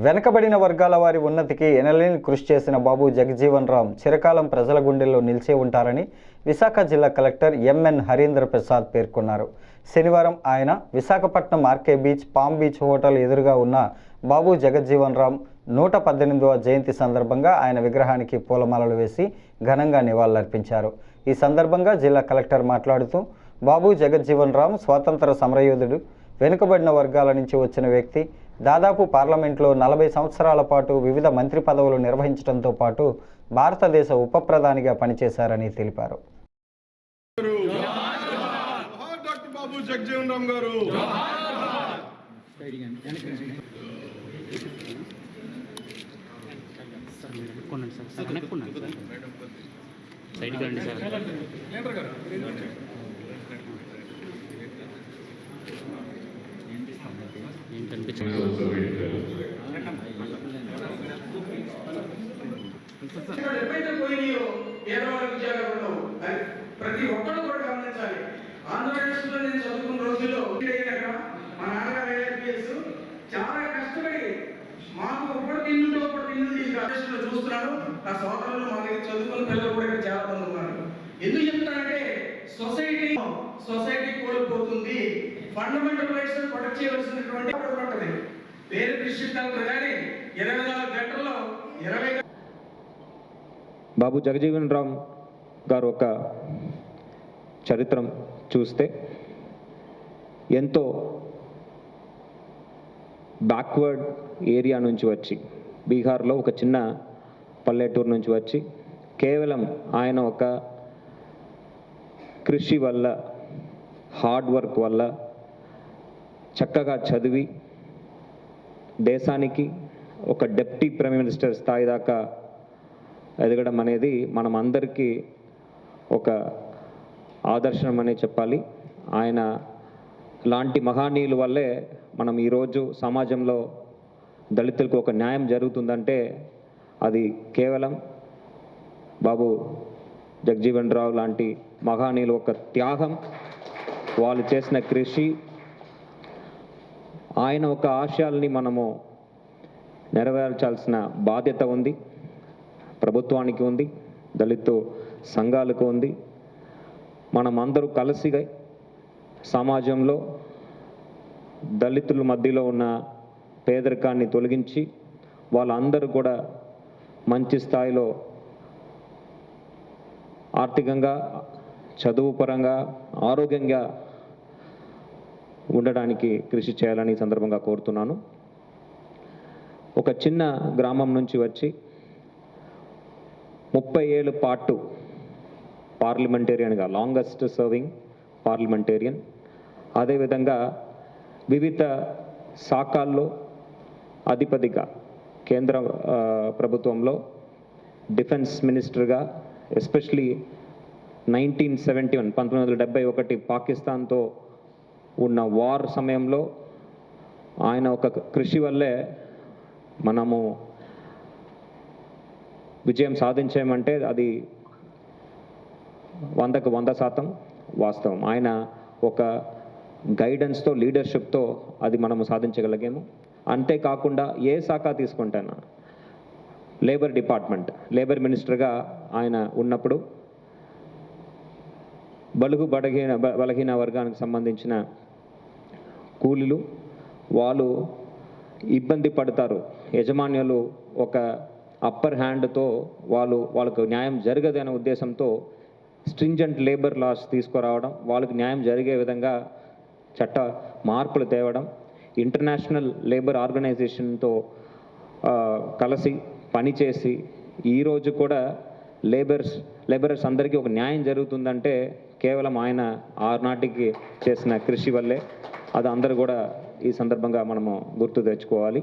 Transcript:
వెనకబడిన వర్గాల వారి ఉన్నతికి ఎనలేని కృషి చేసిన బాబు జగజ్జీవన్ రామ్ చిరకాలం ప్రజల గుండెల్లో నిలిచే ఉంటారని విశాఖ జిల్లా కలెక్టర్ ఎంఎన్ హరీంద్ర ప్రసాద్ పేర్కొన్నారు. శనివారం ఆయన Visakhapatnam RK beach, palm beach hotel ఎదురుగా ఉన్న బాబు జగజ్జీవన్ రామ్ 118వ జయంతి సందర్భంగా ఆయన విగ్రహానికి పూలమాలలు వేసి ఘనంగా నివాళులర్పించారు. ఈ సందర్భంగా జిల్లా కలెక్టర్ మాట్లాడుతూ, బాబు జగజ్జీవన్ రామ్ స్వాతంత్ర సమరయోధుడు, వెనుకబడిన వర్గాల నుంచి వచ్చిన వ్యక్తి. దాదాపు పార్లమెంట్లో 40 సంవత్సరాల పాటు వివిధ మంత్రి పదవులు నిర్వహించడంతో పాటు భారతదేశ ఉప ప్రధానిగా పనిచేశారని తెలిపారు. ప్రతి ఒక్కరు కూడా గమనించాలి. ఆంధ్రప్రదేశ్లో నేను చదువుకున్న రోజుల్లో మా నాన్నగారు ఐఆర్పీఎస్ చాలా కష్టపడి మాకు ఒక్కటి ఇల్లు చూస్తున్నాను. నా సోదరులు మా దగ్గర చదువుకున్న పిల్లలు కూడా ఇక్కడ చాలా మంది ఉన్నారు. ఎందుకు చెప్తానంటే సొసైటీ కోల్పోతుంది. ఫండమెంటల్ రైట్స్ ప్రొటెక్ట్ చేయవలసినటువంటి ఉంటుంది. వేరే దృష్టితో కానీ 24 గంటల్లో 20 బాబు జగజ్జీవన్ రామ్ గారు ఒక చరిత్రం చూస్తే ఎంతో బ్యాక్వర్డ్ ఏరియా నుంచి వచ్చి, బీహార్లో ఒక చిన్న పల్లెటూరు నుంచి వచ్చి, కేవలం ఆయన ఒక కృషి వల్ల, హార్డ్ వర్క్ వల్ల చక్కగా చదివి దేశానికి ఒక డిప్యూటీ ప్రైమ్ మినిస్టర్ స్థాయి దాకా ఎదగడం అనేది మనం అందరికీ ఒక ఆదర్శనం అనే చెప్పాలి. ఆయన లాంటి మహానీయుల వల్లే మనం ఈరోజు సమాజంలో దళితులకు ఒక న్యాయం జరుగుతుందంటే అది కేవలం బాబు జగజ్జీవన్ రావు లాంటి మహానీయులు ఒక త్యాగం, వాళ్ళు చేసిన కృషి, ఆయన ఒక ఆశయాల్ని మనము నెరవేర్చాల్సిన బాధ్యత ఉంది. ప్రభుత్వానికి ఉంది, దళిత సంఘాలకు ఉంది. మనం అందరూ కలిసిగా సమాజంలో దళితుల మధ్యలో ఉన్న పేదరికాన్ని తొలగించి వాళ్ళందరూ కూడా మంచి స్థాయిలో ఆర్థికంగా, చదువు పరంగా, ఆరోగ్యంగా ఉండడానికి కృషి చేయాలని ఈ సందర్భంగా కోరుతున్నాను. ఒక చిన్న గ్రామం నుంచి వచ్చి 30 ఏళ్ళ పాటు పార్లమెంటేరియన్గా, లాంగెస్ట్ సర్వింగ్ పార్లమెంటేరియన్, అదేవిధంగా వివిధ శాఖల్లో అధిపతిగా, కేంద్ర ప్రభుత్వంలో డిఫెన్స్ మినిస్టర్గా, ఎస్పెషలీ 1971 పాకిస్తాన్తో ఉన్న వార్ సమయంలో ఆయన ఒక కృషి వల్లే మనము విజయం సాధించామంటే అది 100కు 100% వాస్తవం. ఆయన ఒక గైడెన్స్తో, లీడర్షిప్తో అది మనము సాధించగలిగాము. అంతేకాకుండా ఏ శాఖ తీసుకుంటానా, లేబర్ డిపార్ట్మెంట్, లేబర్ మినిస్టర్గా ఆయన ఉన్నప్పుడు బలహీన వర్గానికి సంబంధించిన కూలీలు వాళ్ళు ఇబ్బంది పడతారు. యజమానులు ఒక అప్పర్ హ్యాండ్తో వాళ్ళకు న్యాయం జరగదనే ఉద్దేశంతో స్ట్రింజెంట్ లేబర్ లాస్ తీసుకురావడం, వాళ్ళకి న్యాయం జరిగే విధంగా చట్ట మార్పులు తేవడం, ఇంటర్నేషనల్ లేబర్ ఆర్గనైజేషన్తో కలిసి పనిచేసి ఈరోజు కూడా లేబరర్స్ అందరికీ ఒక న్యాయం జరుగుతుందంటే కేవలం ఆయన ఆనాటికి చేసిన కృషి వల్లే. అది అందరూ కూడా ఈ సందర్భంగా మనము గుర్తు తెచ్చుకోవాలి.